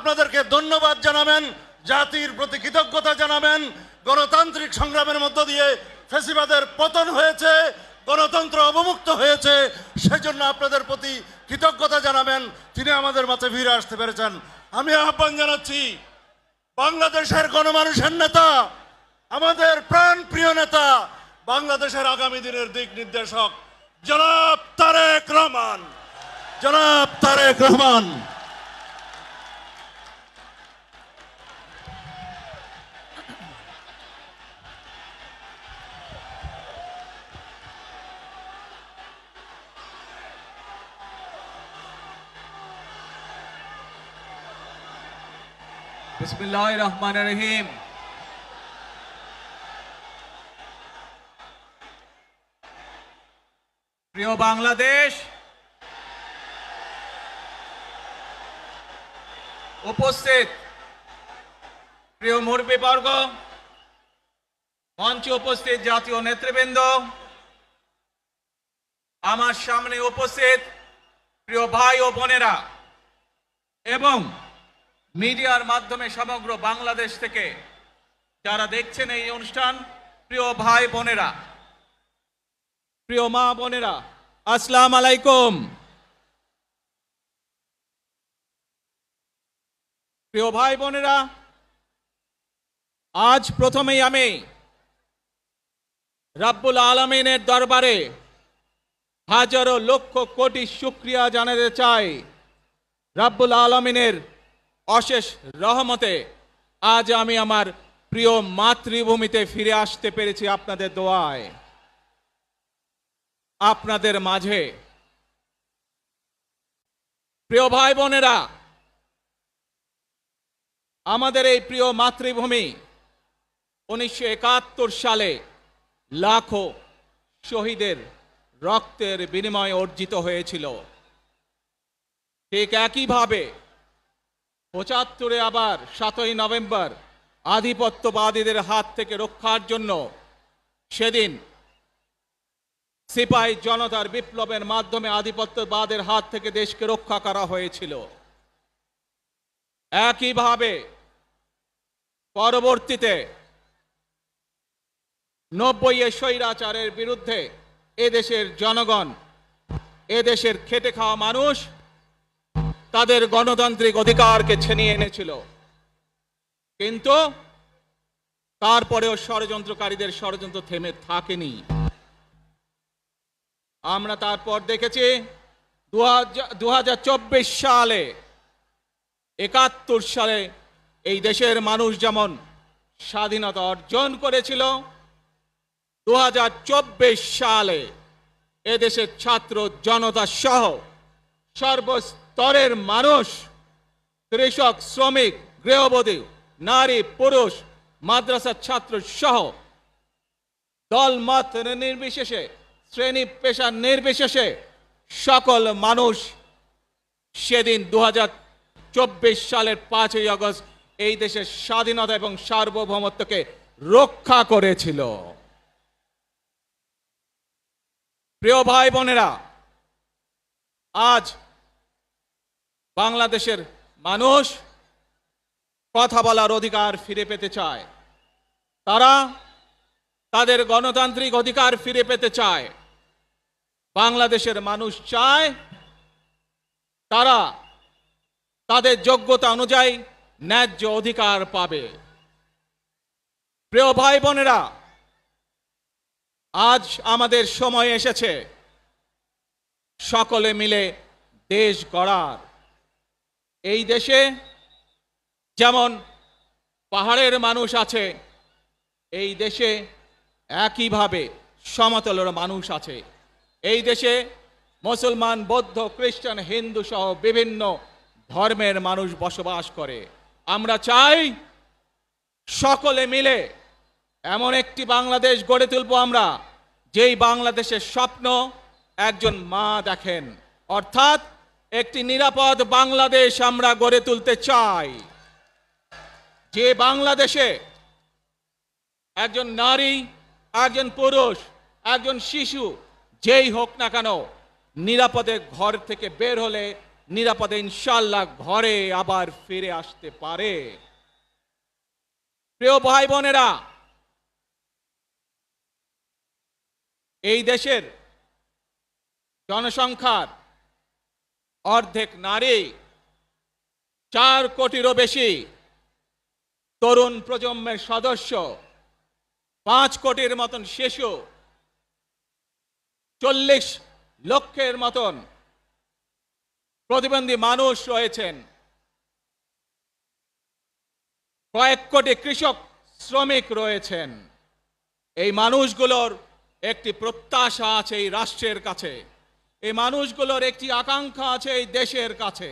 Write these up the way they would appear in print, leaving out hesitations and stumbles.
আপনাদেরকে ধন্যবাদ জানাবেন, জাতির প্রতি কৃতজ্ঞতা জানাবেন। গণতান্ত্রিক সংগ্রামের মধ্য দিয়ে ফ্যাসিবাদের পতন হয়েছে, গণতন্ত্র অবমুক্ত হয়েছে, সেজন্য আপনাদের প্রতি কৃতজ্ঞতা জানাবেন। তিনি আমাদের মাঝে ফিরে আসতে পেরেছেন। আমি আহ্বান জানাচ্ছি বাংলাদেশের গণমানুষের নেতা, আমাদের প্রাণ প্রিয় নেতা, বাংলাদেশের আগামী দিনের দিক নির্দেশক জনাব তারেক রহমান, জনাব তারেক রহমান। বিসমিল্লাহির রহমানির রহিম। প্রিয় বাংলাদেশ, উপস্থিত প্রিয় মুরব্বীবর্গ, মঞ্চে উপস্থিত জাতীয় নেতৃবৃন্দ, আমার সামনে উপস্থিত প্রিয় ভাই ও বোনেরা এবং মিডিয়ার মাধ্যমে সমগ্র বাংলাদেশ থেকে যারা দেখছেন এই অনুষ্ঠান, প্রিয় ভাই বোনেরা, প্রিয় মা বোনেরা, আসসালামু আলাইকুম। প্রিয় ভাই বোনেরা, আজ প্রথমেই আমি রাব্বুল আলামিনের দরবারে হাজারো লক্ষ কোটি শুকরিয়া জানাতে চাই। রাব্বুল আলামিনের অশেষ রহমতে আজ আমি আমার প্রিয় মাতৃভূমিতে ফিরে আসতে পেরেছি আপনাদের দোয়ায়। আপনাদের মাঝে প্রিয় ভাই বোনেরা, আমাদের এই প্রিয় মাতৃভূমি 1971 সালে লাখো শহীদের রক্তের বিনিময়ে অর্জিত হয়েছিল। ঠিক একইভাবে 75-এ আবার 7ই নভেম্বর আধিপত্যবাদীদের হাত থেকে রক্ষার জন্য সেদিন সিপাহী জনতার বিপ্লবের মাধ্যমে আধিপত্যবাদের হাত থেকে দেশকে রক্ষা করা হয়েছিল। একইভাবে পরবর্তীতে 90-এ স্বৈরাচারের বিরুদ্ধে এদেশের জনগণ, এদেশের খেটে খাওয়া মানুষ তাদের গণতান্ত্রিক অধিকারকে ছিনিয়ে এনেছিল। কিন্তু তারপরেও ষড়যন্ত্রকারীদের ষড়যন্ত্র থেমে থাকেনি। আমরা তারপর দেখেছি 2024 সালে, 71 সালে এই দেশের মানুষ যেমন স্বাধীনতা অর্জন করেছিল, 2024 সালে এদেশের ছাত্র জনতা সহ সর্বস্তরের মানুষ, কৃষক, শ্রমিক, গৃহবধূ, নারী, পুরুষ, মাদ্রাসার ছাত্র সহ দল মত নির্বিশেষে, শ্রেণী পেশা নির্বিশেষে সকল মানুষ সেদিন 2024 সালের 5ই আগস্ট এই দেশের স্বাধীনতা এবং সার্বভৌমত্বকে রক্ষা করেছিল। প্রিয় ভাই বোনেরা, আজ বাংলাদেশের মানুষ কথা বলার অধিকার ফিরে পেতে চায়। তারা তাদের গণতান্ত্রিক অধিকার ফিরে পেতে চায়। বাংলাদেশের মানুষ চায় তারা তাদের যোগ্যতা অনুযায়ী ন্যায্য অধিকার পাবে। প্রিয় ভাই বোনেরা, আজ আমাদের সময় এসেছে সকলে মিলে দেশ গড়ার। এই দেশে যেমন পাহাড়ের মানুষ আছে, এই দেশে একইভাবে সমতলের মানুষ আছে। এই দেশে মুসলমান, বৌদ্ধ, খ্রিস্টান, হিন্দু সহ বিভিন্ন ধর্মের মানুষ বসবাস করে। আমরা চাই সকলে মিলে এমন একটি বাংলাদেশ গড়ে তুলব আমরা, যেই বাংলাদেশের স্বপ্ন একজন মা দেখেন, অর্থাৎ একটি নিরাপদ বাংলাদেশ আমরা গড়ে তুলতে চাই। যে বাংলাদেশে একজন নারী, একজন পুরুষ, একজন শিশু যেই হোক না কেন নিরাপদে ঘর থেকে বের হলে নিরাপদে ইনশাআল্লাহ ঘরে আবার ফিরে আসতে পারে। প্রিয় ভাই বোনেরা, এই দেশের জনসংখ্যার অর্ধেক নারী, 4 কোটিরও বেশি তরুণ প্রজন্মের সদস্য, 5 কোটির মতন শিশু, 40 লক্ষের মতন প্রতিবন্ধী মানুষ রয়েছেন, কয়েক কোটি কৃষক শ্রমিক রয়েছেন। এই মানুষগুলোর একটি প্রত্যাশা আছে এই রাষ্ট্রের কাছে, এই মানুষগুলোর একটি আকাঙ্ক্ষা আছে এই দেশের কাছে।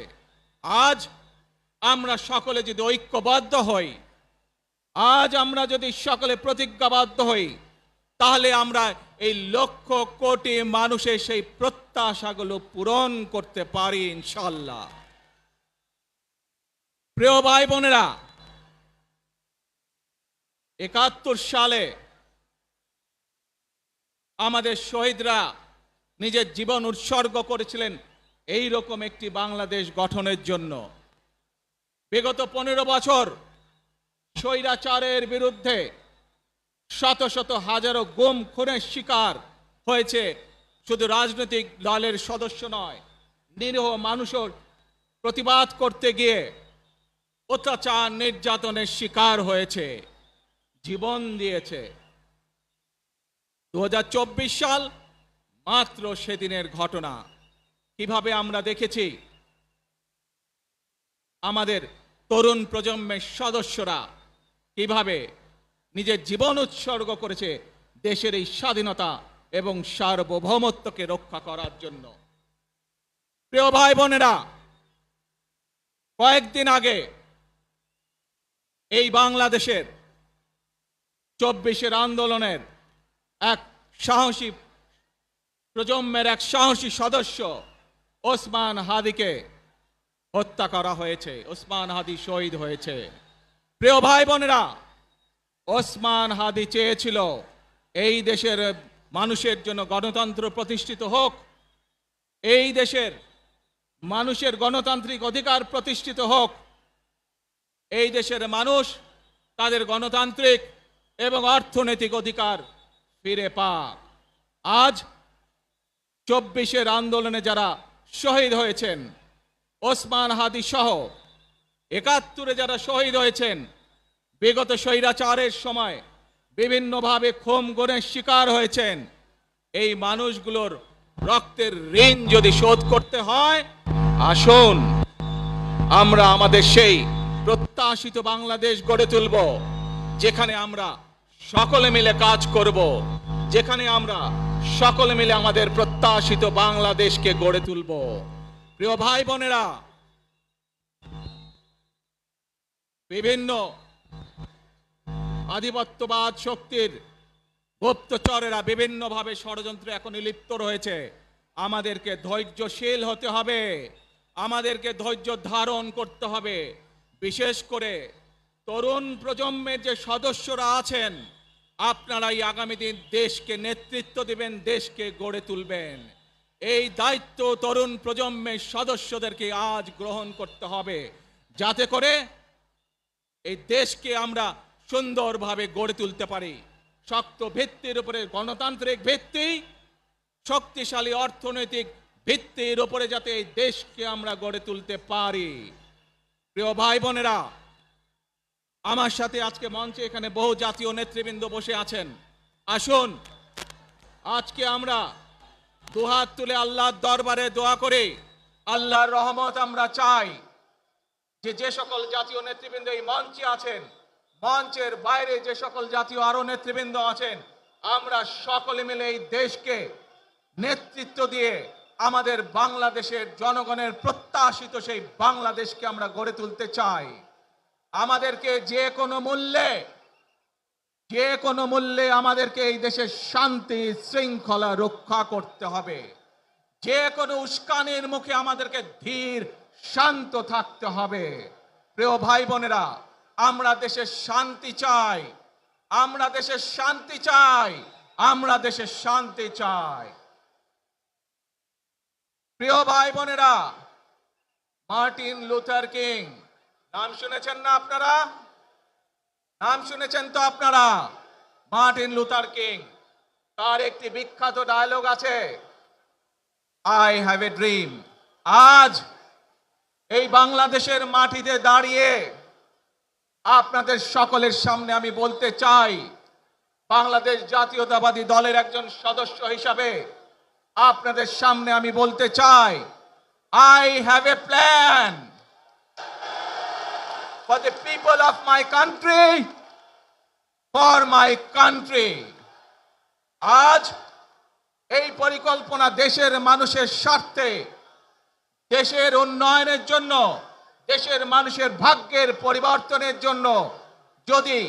আজ আমরা সকলে যদি ঐক্যবদ্ধ হই, আজ আমরা যদি সকলে প্রতিজ্ঞাবদ্ধ হই, তাহলে আমরা এই লক্ষ কোটি মানুষের সেই প্রত্যাশাগুলো পূরণ করতে পারি ইনশাআল্লাহ। প্রিয় ভাই বোনেরা, 71 সালে আমাদের শহীদরা নিজের জীবন উৎসর্গ করেছিলেন এই রকম একটি বাংলাদেশ গঠনের জন্য। বিগত 15 বছর স্বৈরাচারের বিরুদ্ধে শত শত হাজারো গুম খুনের শিকার হয়েছে শুধু রাজনৈতিক দলের সদস্য নয়, নিরীহ মানুষের প্রতিবাদ করতে গিয়ে অত্যাচার নির্যাতনের শিকার হয়েছে, জীবন দিয়েছে। 2024 সাল মাত্র সেদিনের ঘটনা। কিভাবে আমরা দেখেছি আমাদের তরুণ প্রজন্মের সদস্যরা কিভাবে নিজের জীবন উৎসর্গ করেছে দেশের এই স্বাধীনতা এবং সার্বভৌমত্বকে রক্ষা করার জন্য। প্রিয় ভাই বোনেরা, কয়েকদিন আগে এই বাংলাদেশের 24 আন্দোলনের এক সাহসী প্রজন্মের এক সাহসী সদস্য ওসমান হাদিকে হত্যা করা হয়েছে। ওসমান হাদি শহীদ হয়েছে। প্রিয় ভাই বোনেরা, ওসমান হাদি চেয়েছিল এই দেশের মানুষের জন্য গণতন্ত্র প্রতিষ্ঠিত হোক, এই দেশের মানুষের গণতান্ত্রিক অধিকার প্রতিষ্ঠিত হোক, এই দেশের মানুষ তাদের গণতান্ত্রিক এবং অর্থনৈতিক অধিকার ফিরে পাক। আজ 24 আন্দোলনে যারা শহীদ হয়েছেন, ওসমান হাদি সহ 71 যারা শহীদ হয়েছেন, বিগত স্বৈরাচারের সময় বিভিন্নভাবে খুন গুমের শিকার হয়েছেন, এই মানুষগুলোর রক্তের ঋণ যদি শোধ করতে হয়, আসুন আমরা আমাদের সেই প্রত্যাশিত বাংলাদেশ গড়ে তুলব, যেখানে আমরা সকলে মিলে কাজ করব, যেখানে আমরা সকলে মিলে আমাদের প্রত্যাশিত বাংলাদেশকে গড়ে তুলব। প্রিয় ভাই বোনেরা, বিভিন্ন আধিপত্যবাদ শক্তির গুপ্তচরেরা বিভিন্নভাবে ষড়যন্ত্রে এখন লিপ্ত রয়েছে। আমাদেরকে ধৈর্যশীল হতে হবে, আমাদেরকে ধৈর্য ধারণ করতে হবে। বিশেষ করে তরুণ প্রজন্মের যে সদস্যরা আছেন, আপনারাই আগামী দিন দেশকে নেতৃত্ব দিবেন, দেশকে গড়ে তুলবেন। এই দায়িত্ব তরুণ প্রজন্মের সদস্যদেরকে আজ গ্রহণ করতে হবে, যাতে করে এই দেশকে আমরা সুন্দরভাবে গড়ে তুলতে পারি। শক্ত ভিত্তির উপরে গণতান্ত্রিক ভিত্তি, শক্তিশালী অর্থনৈতিক ভিত্তির উপরে যাতে এই দেশকে আমরা গড়ে তুলতে পারি। প্রিয় ভাই বোনেরা, আমার সাথে আজকে মঞ্চে এখানে বহু জাতীয় নেতৃবৃন্দ বসে আছেন। আসুন আজকে আমরা দুহাত তুলে আল্লাহর দরবারে দোয়া করে আল্লাহর রহমত আমরা চাই। যে সকল জাতীয় নেতৃবৃন্দ এই মঞ্চে আছেন, মঞ্চের বাইরে যে সকল জাতীয় আরো নেতৃবৃন্দ আছেন, আমরা সকলে মিলে এই দেশকে নেতৃত্ব দিয়ে আমাদের বাংলাদেশের জনগণের প্রত্যাশিত সেই বাংলাদেশকে আমরা গড়ে তুলতে চাই। আমাদেরকে যে কোনো মূল্যে আমাদেরকে এই দেশের শান্তি শৃঙ্খলা রক্ষা করতে হবে। যে কোনো উস্কানির মুখে আমাদেরকে ধীর শান্ত থাকতে হবে। প্রিয় ভাই বোনেরা, আমরা দেশের শান্তি চাই, আমরা দেশের শান্তি চাই, আমরা দেশের শান্তি চাই। প্রিয় ভাই বোনেরা, মার্টিন লুথার কিং। নাম শুনেছেন না আপনারা? নাম শুনেছেন তো আপনারা? মার্টিন লুথার কিং, তার একটি বিখ্যাত ডায়লগ আছে, আই হ্যাভ এ ড্রিম। আজ এই বাংলাদেশের মাটিতে দাঁড়িয়ে আপনাদের সকলের সামনে আমি বলতে চাই, বাংলাদেশ জাতীয়তাবাদী দলের একজন সদস্য হিসাবে আপনাদের সামনে আমি বলতে চাই, I have a plan for the people of my country, for my country. আজ এই পরিকল্পনা দেশের মানুষের স্বার্থে, দেশের উন্নয়নের জন্য, দেশের মানুষের ভাগ্যের পরিবর্তনের জন্য যদি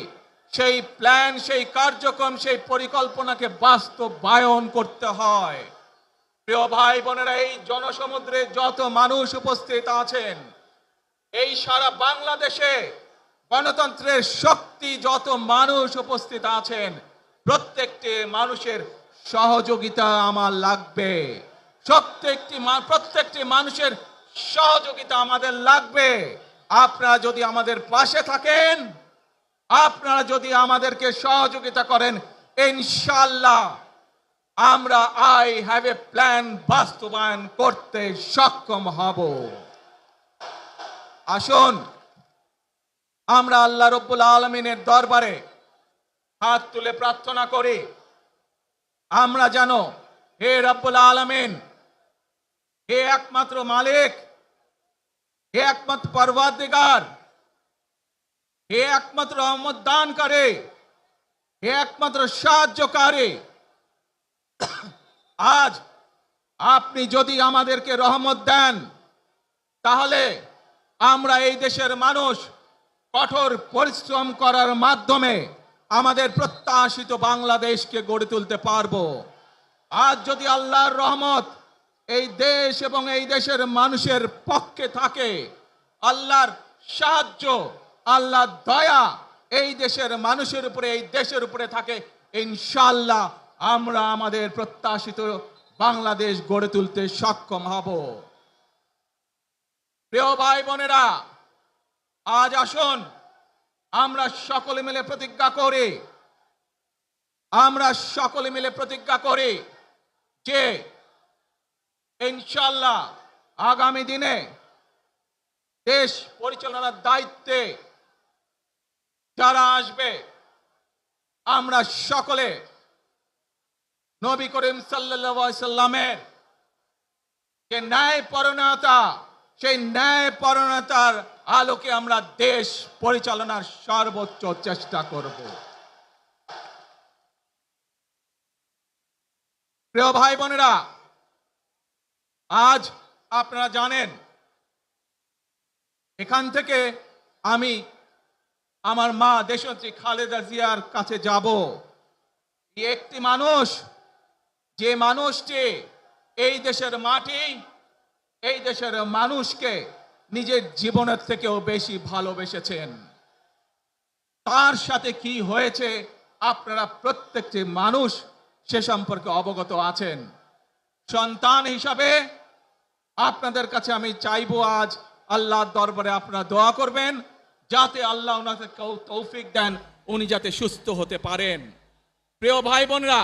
সেই প্ল্যান, সেই কার্যক্রম, সেই পরিকল্পনাকে বাস্তবায়ন করতে হয়, প্রিয় ভাই বোনেরা, এই জনসমুদ্রে যত মানুষ উপস্থিত আছেন, এই সারা বাংলাদেশে গণতন্ত্রের শক্তি যত মানুষ উপস্থিত আছেন, প্রত্যেকটি মানুষের সহযোগিতা আমার লাগবে। প্রত্যেকটি মানুষের সহযোগিতা আমাদের লাগবে। আপনারা যদি আমাদের পাশে থাকেন, আপনারা যদি আমাদেরকে সহযোগিতা করেন, ইনশাআল্লাহ আমরা আই হ্যাভ এ প্ল্যান বাস্তবায়ন করতে সক্ষম হব। আসুন আমরা আল্লাহ রব্বুল আলামিনের দরবারে হাত তুলে প্রার্থনা করি, আমরা যেন, হে রব্বুল আলামিন, হে একমাত্র মালিক, হে একমাত্র পরওয়ারদিগার, হে একমাত্র রহমত দানকারী, হে একমাত্র সাহায্যকারী, আজ আপনি যদি আমাদেরকে রহমত দেন, তাহলে আমরা এই দেশের মানুষ কঠোর পরিশ্রম করার মাধ্যমে আমাদের প্রত্যাশিত বাংলাদেশকে গড়ে তুলতে পারবো। আজ যদি আল্লাহর রহমত এই দেশ এবং এই দেশের মানুষের পক্ষে থাকে, আল্লাহর সাহায্য, আল্লাহর দয়া এই দেশের মানুষের উপরে, এই দেশের উপরে থাকে, ইনশাআল্লাহ আমরা আমাদের প্রত্যাশিত বাংলাদেশ গড়ে তুলতে সক্ষম হব। প্রিয় ভাই বোনেরা, আজ আসুন আমরা সকলে মিলে প্রতিজ্ঞা করি, আমরা সকলে মিলে প্রতিজ্ঞা করি যে ইনশাআল্লাহ আগামী দিনে দেশ পরিচালনার দায়িত্বে যারা আসবে, আমরা সকলে নবী করিম সাল্লাল্লাহু আলাইহি সাল্লামের যে ন্যায়পরায়ণতা, সেই ন্যায়পরায়ণতার আলোকে আমরা দেশ পরিচালনার সর্বোচ্চ চেষ্টা করব। প্রিয় ভাই বোনেরা, আজ আপনারা জানেন, এখান থেকে আমি আমার মা দেশনেত্রী খালেদা জিয়ার কাছে যাব। একটি মানুষ, যে মানুষটি এই দেশের মাটি, এই দেশের মানুষকে নিজের জীবনের থেকেও বেশি ভালোবেসেছেন, তার সাথে কি হয়েছে আপনারা প্রত্যেকটি মানুষ সে সম্পর্কে অবগত আছেন। সন্তান হিসাবে আপনাদের কাছে আমি চাইবো, আজ আল্লাহর দরবারে আপনারা দোয়া করবেন, যাতে আল্লাহ ওনাকে তৌফিক দেন, উনি যাতে সুস্থ হতে পারেন। প্রিয় ভাই বোনরা,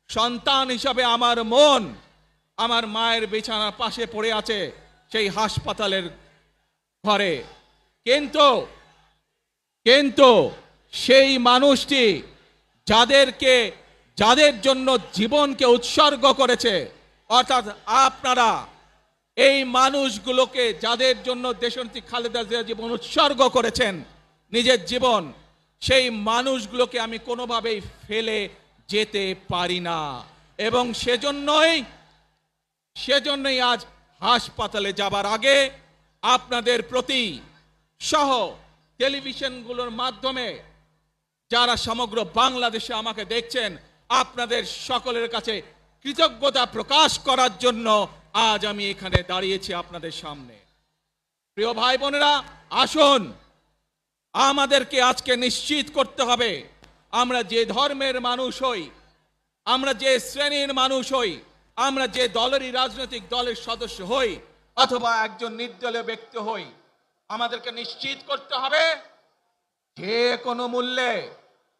সন্তান হিসাবে আমার মন আমার মায়ের বিছানার পাশে পড়ে আছে সেই হাসপাতালের ঘরে, কিন্তু সেই মানুষটি যাদের জন্য জীবনকে উৎসর্গ করেছে, অর্থাৎ আপনারা এই মানুষগুলোকে, যাদের জন্য দেশনেত্রী খালেদা জিয়া জীবন উৎসর্গ করেছেন, নিজের জীবন, সেই মানুষগুলোকে আমি কোনোভাবেই ফেলে যেতে পারি না। এবং সেজন্যই আজ হাসপাতালে যাবার আগে আপনাদের প্রতি সহ টেলিভিশনগুলোর মাধ্যমে যারা সমগ্র বাংলাদেশে আমাকে দেখছেন, আপনাদের সকলের কাছে কৃতজ্ঞতা প্রকাশ করার জন্য আজ আমি এখানে দাঁড়িয়েছি আপনাদের সামনে। প্রিয় ভাই বোনেরা, আসুন আমাদেরকে আজকে নিশ্চিত করতে হবে, আমরা যে ধর্মের মানুষ হই, আমরা যে শ্রেণীর মানুষ হই, আমরা যে দলেরই রাজনৈতিক দলের সদস্য হই, অথবা একজন নির্দলীয় ব্যক্তি হই, আমাদেরকে নিশ্চিত করতে হবে যে কোনো মূল্যে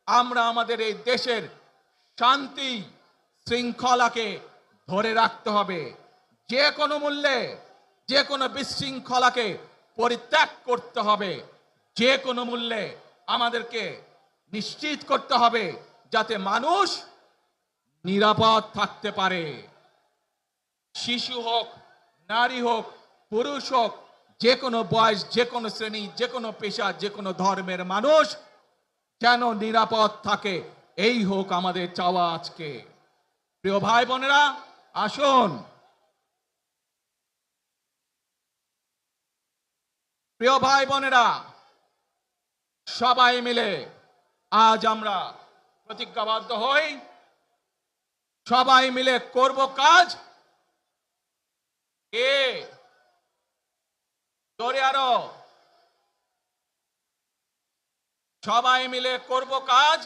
আমরা আমাদের এই দেশের শান্তি শৃঙ্খলাকে ধরে রাখতে হবে। যে কোনো মূল্যে যে কোনো বিশৃঙ্খলাকে পরিত্যাগ করতে হবে। যে কোনো মূল্যে আমাদেরকে নিশ্চিত করতে হবে যাতে মানুষ নিরাপদ থাকতে পারে। শিশু হোক, নারী হোক, পুরুষ হোক, যে কোনো বয়স, যে কোনো শ্রেণী, যে কোনো পেশা, যে কোনো ধর্মের মানুষ যেন নিরাপদ থাকে, এই হোক আমাদের চাওয়া আজকে। প্রিয় ভাই বোনেরা, আসুন প্রিয় ভাই বোনেরা, সবাই মিলে আজ আমরা প্রতিজ্ঞাবদ্ধ হই, সবাই মিলে করব কাজ। জোরে আরো, সবাই মিলে করব কাজ,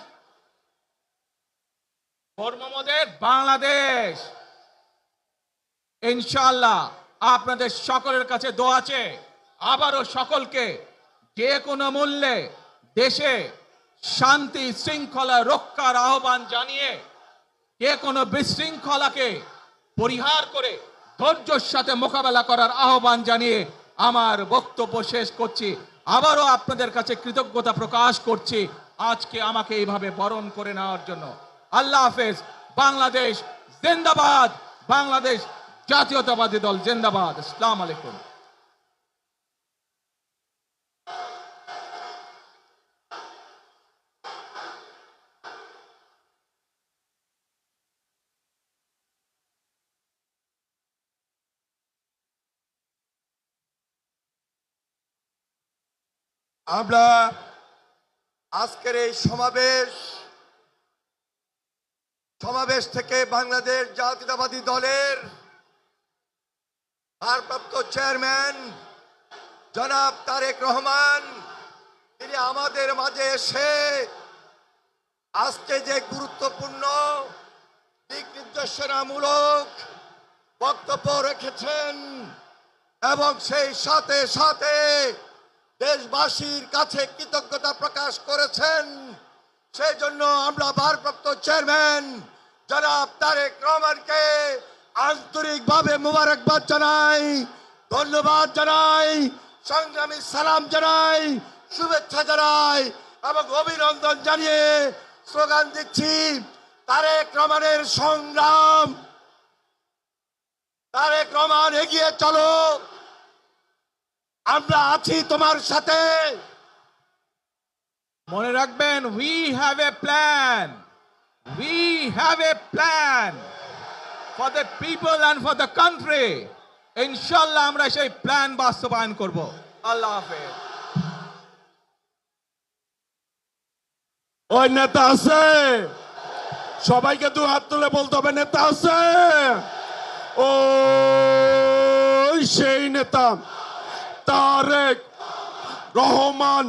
কর্মমোদের বাংলাদেশ। ইনশাআল্লাহ আপনাদের সকলের কাছে দোয়া আছে, আবারও সকলকে যে কোনো মূল্যে দেশে শান্তি শৃঙ্খলা রক্ষার আহ্বান জানিয়ে যে কোনো বিশৃঙ্খলাকে পরিহার করে ধৈর্যের সাথে মোকাবেলা করার আহ্বান জানিয়ে আমার বক্তব্য শেষ করছি। আবারও আপনাদের কাছে কৃতজ্ঞতা প্রকাশ করছি আজকে আমাকে এইভাবে বরণ করে নেওয়ার জন্য। আল্লাহ হাফেজ। বাংলাদেশ জিন্দাবাদ, বাংলাদেশ জাতীয়তাবাদী দল জিন্দাবাদ। আসসালামু আলাইকুম। আমরা আজকের এই সমাবেশ থেকে বাংলাদেশ জাতীয়তাবাদী দলের ভারপ্রাপ্ত চেয়ারম্যান জনাব তারেক রহমান, তিনি আমাদের মাঝে এসে আজকে যে গুরুত্বপূর্ণ দিক নির্দেশনামূলক বক্তব্য রেখেছেন এবং সেই সাথে সাথে দেশবাসীর কাছে কৃতজ্ঞতা প্রকাশ করেছেন, সেই জন্য আমরা ভারপ্রাপ্ত চেয়ারম্যান জনাব তারেক রহমানকে আন্তরিকভাবে মোবারকবাদ জানাই, ধন্যবাদ জানাই, সংগ্রামী সালাম জানাই, শুভেচ্ছা জানাই এবং অভিনন্দন জানিয়ে স্লোগান দিচ্ছি, তারেক রহমানের সংগ্রাম, তারেক রহমান এগিয়ে চলো, আমরা আছি তোমার সাথে। মনে রাখবেন, we have a plan, we have a plan for the people and for the country. ইনশাআল্লাহ আমরা সেই প্ল্যান বাস্তবায়ন করব। আল্লাহ হাফেজ। ওই নেতা আছে, সবাইকে দু হাত তুলে বলতে হবে নেতা আছে। ও সেই নেতা তারেক রহমান,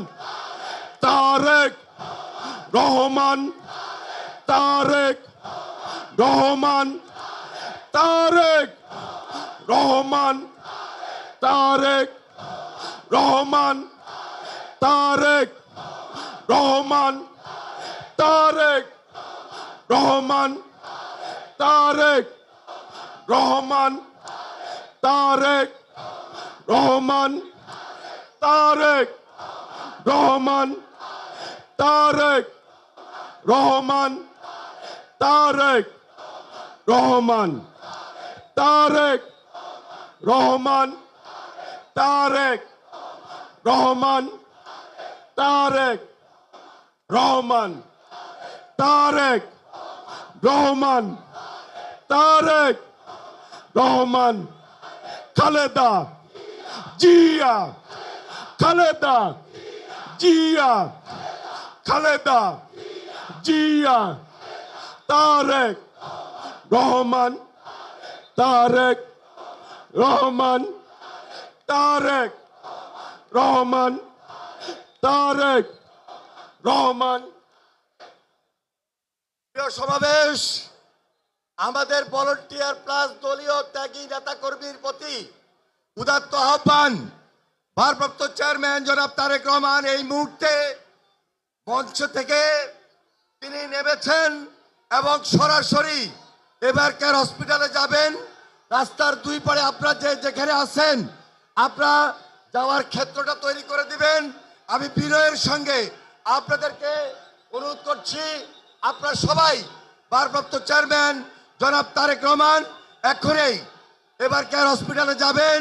তারেক রহমান, তারেক রহমান, তারেক রহমান, তারেক রহমান, তারেক রহমান, তারেক রহমান, তারেক রহমান, তারেক রহমান, তারেক রহমান, তারেক রহমান, তারেক রহমান, তারেক রহমান, তারেক রহমান, তারেক রহমান, তারেক রহমান, তারেক রহমান, খালেদা জিয়া, খালেদা জিয়া, খালেদা জিয়া, তারেক রহমান, তারেক রহমান, তারেক রহমান, তারেক রহমান। প্রিয় সমাবেশ, আমাদের ভলান্টিয়ার প্লাস দলীয় ত্যাগী নেতা কর্মীর প্রতি উদাত্ত আহ্বান, ভারপ্রাপ্ত চেয়ারম্যান জনাব তারেক রহমান এই মুহূর্তে মঞ্চ থেকে তিনি নেমেছেন এবং সরাসরি এবার কেয়ার হসপিটালে যাবেন। রাস্তার দুই পারে আপনারা যেখানে আছেন আপনারা যাওয়ার ক্ষেত্রটা তৈরি করে দিবেন। আমি বিনয়ের সঙ্গে আপনাদেরকে অনুরোধ করছি, আপনারা সবাই ভারপ্রাপ্ত চেয়ারম্যান জনাব তারেক রহমান এখনই এবার কেয়ার হসপিটালে যাবেন।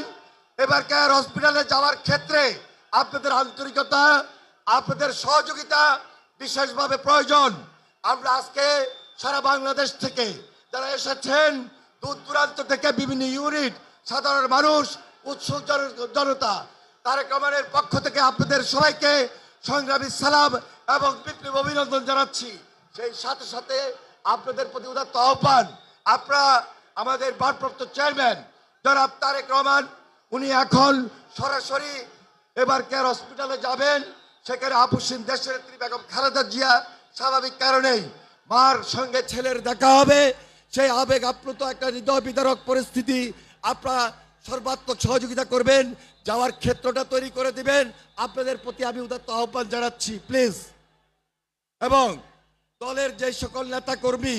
এবার কেয়ার হসপিটালে যাওয়ার ক্ষেত্রে আপনাদের আন্তরিকতা, আপনাদের সহযোগিতা বিশেষভাবে প্রয়োজন। আমরা আজকে সারা বাংলাদেশ থেকে যারা এসেছেন, দূর দূরান্ত থেকে বিভিন্ন ইউনিট, সাধারণ মানুষ, উৎসুক জনতা, তারেক রহমানের পক্ষ থেকে আপনাদের সবাইকে সংগ্রামী সালাম এবং বিপ্লবী অভিনন্দন জানাচ্ছি। সেই সাথে সাথে আপনাদের প্রতি উদাত্ত আহ্বান, আপনারা আমাদের ভারপ্রাপ্ত চেয়ারম্যান জনাব তারেক রহমান উনি এখন সরাসরি এবার কেয়ার হসপিটালে যাবেন। সেখানে আপুসীন দেশের নেত্রী বেগম খালেদা জিয়া স্বাভাবিক কারণেই মার সঙ্গে ছেলের দেখা হবে। সেই আবেগ আপ্লুত একটা হৃদয় বিদারক পরিস্থিতি, আপনারা সর্বাত্মক সহযোগিতা করবেন, যাওয়ার ক্ষেত্রটা তৈরি করে দিবেন। আপনাদের প্রতি আমি উদাত্ত আহ্বান জানাচ্ছি প্লিজ। এবং দলের যে সকল নেতা কর্মী